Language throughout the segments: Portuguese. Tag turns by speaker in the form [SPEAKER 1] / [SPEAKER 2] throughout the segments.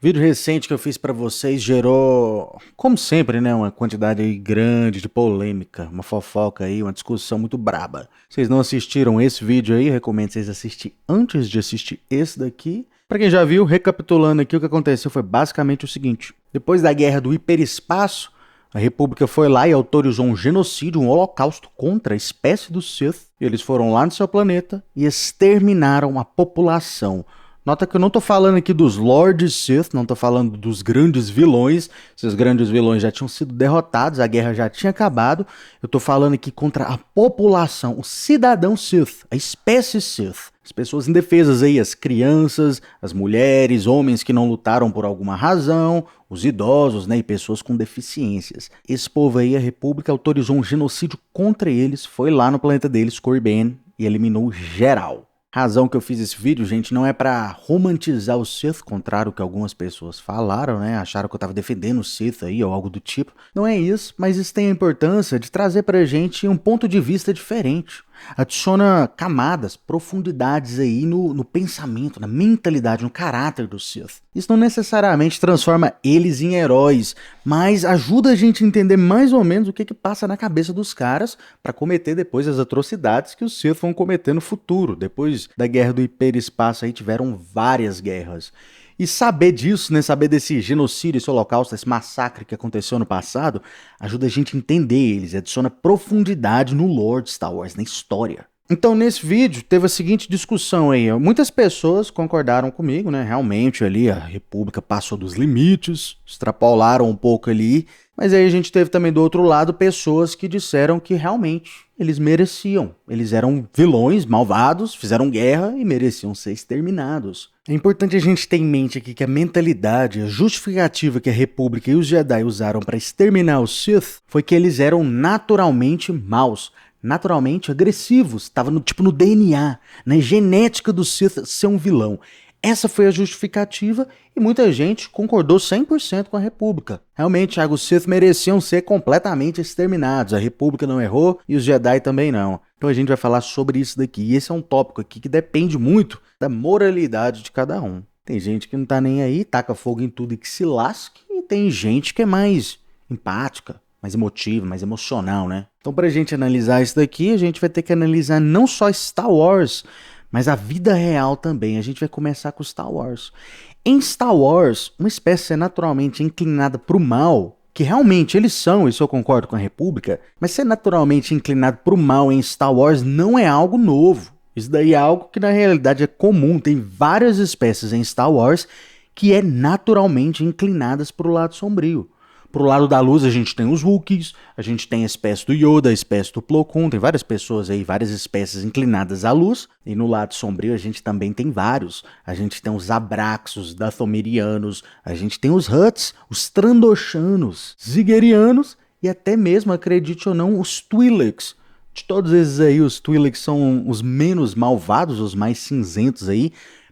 [SPEAKER 1] Vídeo recente que eu fiz pra vocês gerou, como sempre, né, uma quantidade aí grande de polêmica, uma fofoca aí, uma discussão muito braba. Vocês não assistiram esse vídeo aí, recomendo vocês assistirem antes de assistir esse daqui. Pra quem já viu, recapitulando aqui, o que aconteceu foi basicamente o seguinte: depois da guerra do hiperespaço, a República foi lá e autorizou um genocídio, um holocausto contra a espécie dos Sith. Eles foram lá no seu planeta e exterminaram a população. Nota que eu não tô falando aqui dos Lords Sith, não tô falando dos grandes vilões. Esses grandes vilões já tinham sido derrotados, a guerra já tinha acabado. Eu tô falando aqui contra a população, o cidadão Sith, a espécie Sith. As pessoas indefesas aí, as crianças, as mulheres, homens que não lutaram por alguma razão, os idosos, né, e pessoas com deficiências. Esse povo aí, a República autorizou um genocídio contra eles, foi lá no planeta deles, Corben, e eliminou geral. Razão que eu fiz esse vídeo, gente, não é pra romantizar o Sith, contrário ao que algumas pessoas falaram, né? Acharam que eu tava defendendo o Sith aí ou algo do tipo. Não é isso, mas isso tem a importância de trazer pra gente um ponto de vista diferente. Adiciona camadas, profundidades aí no pensamento, na mentalidade, no caráter do Sith. Isso não necessariamente transforma eles em heróis, mas ajuda a gente a entender mais ou menos o que passa na cabeça dos caras para cometer depois as atrocidades que os Sith vão cometer no futuro. Depois da guerra do hiperespaço aí tiveram várias guerras. E saber disso, né, saber desse genocídio, esse holocausto, esse massacre que aconteceu no passado, ajuda a gente a entender eles, adiciona profundidade no lore de Star Wars, na história. Então, nesse vídeo, teve a seguinte discussão aí. Muitas pessoas concordaram comigo, né? Realmente ali a República passou dos limites, extrapolaram um pouco ali. Mas aí a gente teve também do outro lado pessoas que disseram que realmente eles mereciam. Eles eram vilões, malvados, fizeram guerra e mereciam ser exterminados. É importante a gente ter em mente aqui que a mentalidade, a justificativa que a República e os Jedi usaram para exterminar os Sith foi que eles eram naturalmente maus, naturalmente agressivos, estava no DNA, na genética do Sith ser um vilão. Essa foi a justificativa e muita gente concordou 100% com a República. Realmente, os Sith mereciam ser completamente exterminados. A República não errou e os Jedi também não. Então a gente vai falar sobre isso daqui. E esse é um tópico aqui que depende muito da moralidade de cada um. Tem gente que não tá nem aí, taca fogo em tudo e que se lasque. E tem gente que é mais empática, mais emotiva, mais emocional, né? Então pra gente analisar isso daqui, a gente vai ter que analisar não só Star Wars, mas a vida real também. A gente vai começar com Star Wars. Em Star Wars, uma espécie é naturalmente inclinada para o mal, que realmente eles são, isso eu concordo com a República, mas ser naturalmente inclinado para o mal em Star Wars não é algo novo. Isso daí é algo que na realidade é comum. Tem várias espécies em Star Wars que é naturalmente inclinadas para o lado sombrio. Pro lado da luz a gente tem os Wookiees, a gente tem a espécie do Yoda, a espécie do Plo Koon, tem várias pessoas aí, várias espécies inclinadas à luz. E no lado sombrio a gente também tem vários. A gente tem os Abraxos, Dathomirianos, a gente tem os Hutts, os Trandoshanos, Zigerianos e até mesmo, acredite ou não, os Twi'leks. De todos esses aí, os Twi'leks são os menos malvados, os mais cinzentos aí.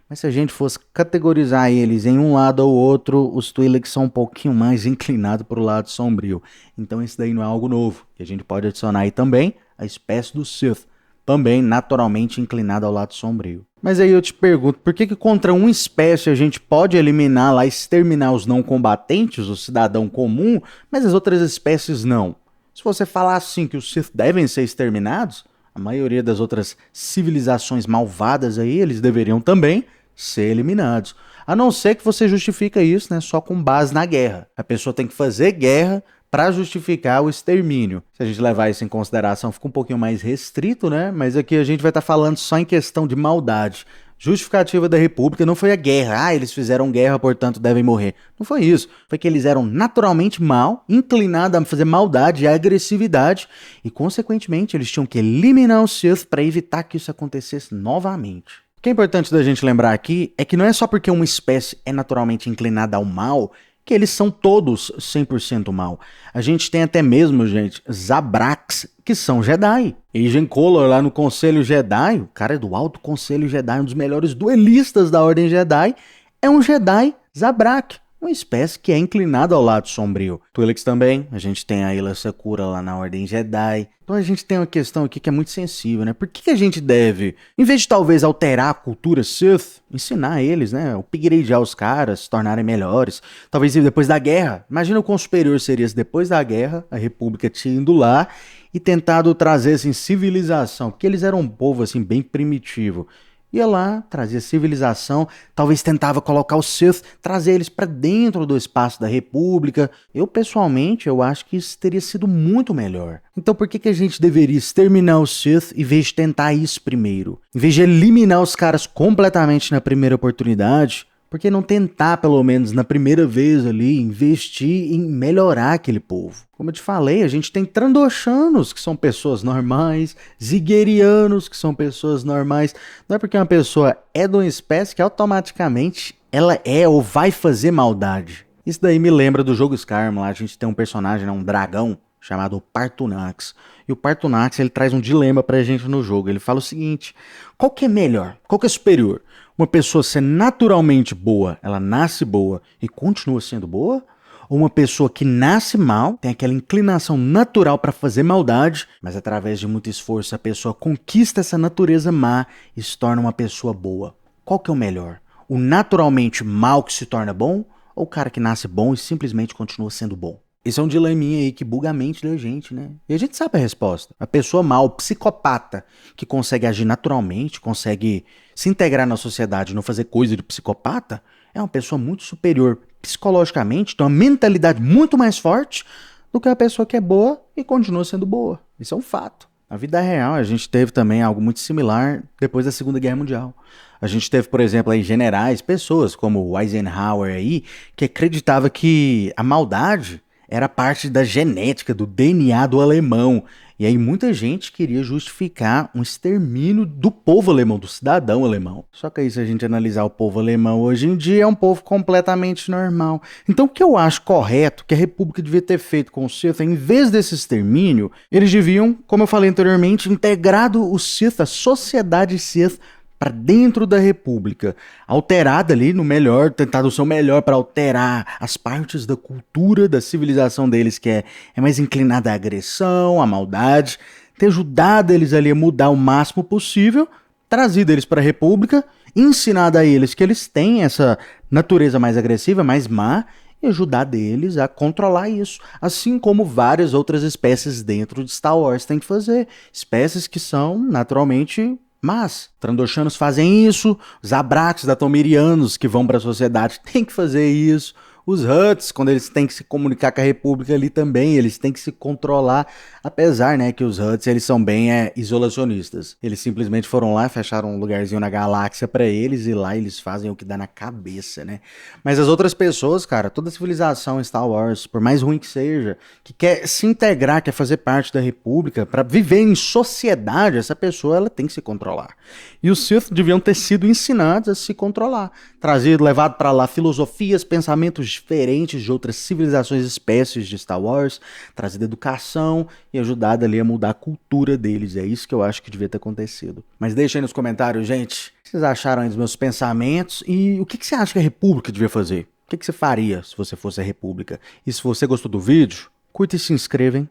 [SPEAKER 1] Mas se a gente fosse categorizar eles em um lado ou outro, os Twi'leks são um pouquinho mais inclinados para o lado sombrio. Então isso daí não é algo novo. E a gente pode adicionar aí também a espécie do Sith, também naturalmente inclinada ao lado sombrio. Mas aí eu te pergunto, por que contra uma espécie a gente pode eliminar lá, exterminar os não combatentes, o cidadão comum, mas as outras espécies não? Se você falar assim que os Sith devem ser exterminados, a maioria das outras civilizações malvadas aí, eles deveriam também ser eliminados. A não ser que você justifica isso, né, só com base na guerra. A pessoa tem que fazer guerra para justificar o extermínio. Se a gente levar isso em consideração, fica um pouquinho mais restrito, né? Mas aqui a gente vai estar falando só em questão de maldade. Justificativa da República não foi a guerra. Eles fizeram guerra, portanto devem morrer. Não foi isso. Foi que eles eram naturalmente mal, inclinados a fazer maldade e agressividade, e consequentemente eles tinham que eliminar os Sith para evitar que isso acontecesse novamente. O que é importante da gente lembrar aqui é que não é só porque uma espécie é naturalmente inclinada ao mal que eles são todos 100% mal. A gente tem até mesmo, gente, Zabraks, que são Jedi. Agen Color lá no Conselho Jedi, o cara é do Alto Conselho Jedi, um dos melhores duelistas da Ordem Jedi, é um Jedi Zabrak, uma espécie que é inclinada ao lado sombrio. Twi'leks também, a gente tem a Aayla Secura lá na Ordem Jedi. Então a gente tem uma questão aqui que é muito sensível, né? Por que a gente deve, em vez de talvez alterar a cultura Sith, ensinar eles, né? Upgradear os caras, se tornarem melhores. Talvez depois da guerra. Imagina o quão superior seria se depois da guerra a República tinha ido lá e tentado trazer assim, civilização. Porque eles eram um povo assim, bem primitivo. Ia lá, trazia civilização, talvez tentava colocar os Sith, trazer eles para dentro do espaço da República. Eu, pessoalmente, eu acho que isso teria sido muito melhor. Então por que a gente deveria exterminar os Sith em vez de tentar isso primeiro? Em vez de eliminar os caras completamente na primeira oportunidade, por que não tentar, pelo menos na primeira vez ali, investir em melhorar aquele povo? Como eu te falei, a gente tem Trandoshanos, que são pessoas normais, Ziguerianos, que são pessoas normais. Não é porque uma pessoa é de uma espécie que automaticamente ela é ou vai fazer maldade. Isso daí me lembra do jogo Skyrim, lá a gente tem um personagem, um dragão, chamado Partunax. E o Partunax, ele traz um dilema pra gente no jogo. Ele fala o seguinte: qual que é melhor? Qual que é superior? Uma pessoa ser naturalmente boa, ela nasce boa e continua sendo boa? Ou uma pessoa que nasce mal, tem aquela inclinação natural para fazer maldade, mas através de muito esforço a pessoa conquista essa natureza má e se torna uma pessoa boa? Qual que é o melhor? O naturalmente mal que se torna bom? Ou o cara que nasce bom e simplesmente continua sendo bom? Esse é um dileminha aí que buga a mente da gente, né? E a gente sabe a resposta. A pessoa mal, psicopata, que consegue agir naturalmente, consegue se integrar na sociedade e não fazer coisa de psicopata, é uma pessoa muito superior psicologicamente, tem uma mentalidade muito mais forte do que a pessoa que é boa e continua sendo boa. Isso é um fato. Na vida real, a gente teve também algo muito similar depois da Segunda Guerra Mundial. A gente teve, por exemplo, aí generais, pessoas como o Eisenhower aí, que acreditava que a maldade era parte da genética, do DNA do alemão. E aí muita gente queria justificar um extermínio do povo alemão, do cidadão alemão. Só que aí se a gente analisar o povo alemão hoje em dia, é um povo completamente normal. Então o que eu acho correto que a República devia ter feito com os Sith, em vez desse extermínio, eles deviam, como eu falei anteriormente, integrado os Sith, a sociedade Sith, para dentro da República, alterada ali no melhor, tentado o seu melhor para alterar as partes da cultura, da civilização deles que é mais inclinada à agressão, à maldade, ter ajudado eles ali a mudar o máximo possível, trazido eles para a República, ensinado a eles que eles têm essa natureza mais agressiva, mais má, e ajudar deles a controlar isso, assim como várias outras espécies dentro de Star Wars têm que fazer, espécies que são naturalmente mas Trandoshanos fazem isso, os Abraxas datomirianos que vão para a sociedade têm que fazer isso, os Hutts, quando eles têm que se comunicar com a República ali também, eles têm que se controlar, apesar, né, que os Hutts, eles são bem isolacionistas. Eles simplesmente foram lá, fecharam um lugarzinho na galáxia pra eles e lá eles fazem o que dá na cabeça, né? Mas as outras pessoas, cara, toda civilização em Star Wars, por mais ruim que seja, que quer se integrar, quer fazer parte da República, pra viver em sociedade, essa pessoa, ela tem que se controlar. E os Sith deviam ter sido ensinados a se controlar, trazido, levado pra lá filosofias, pensamentos diferentes de outras civilizações e espécies de Star Wars, trazido educação e ajudado ali a mudar a cultura deles. É isso que eu acho que devia ter acontecido. Mas deixa aí nos comentários, gente, o que vocês acharam aí dos meus pensamentos e o que você acha que a República devia fazer? O que você faria se você fosse a República? E se você gostou do vídeo, curta e se inscreva, hein?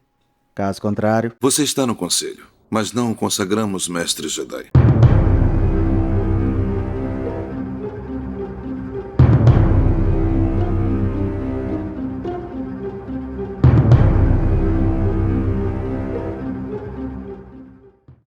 [SPEAKER 1] Caso contrário...
[SPEAKER 2] Você está no conselho, mas não consagramos mestres Jedi.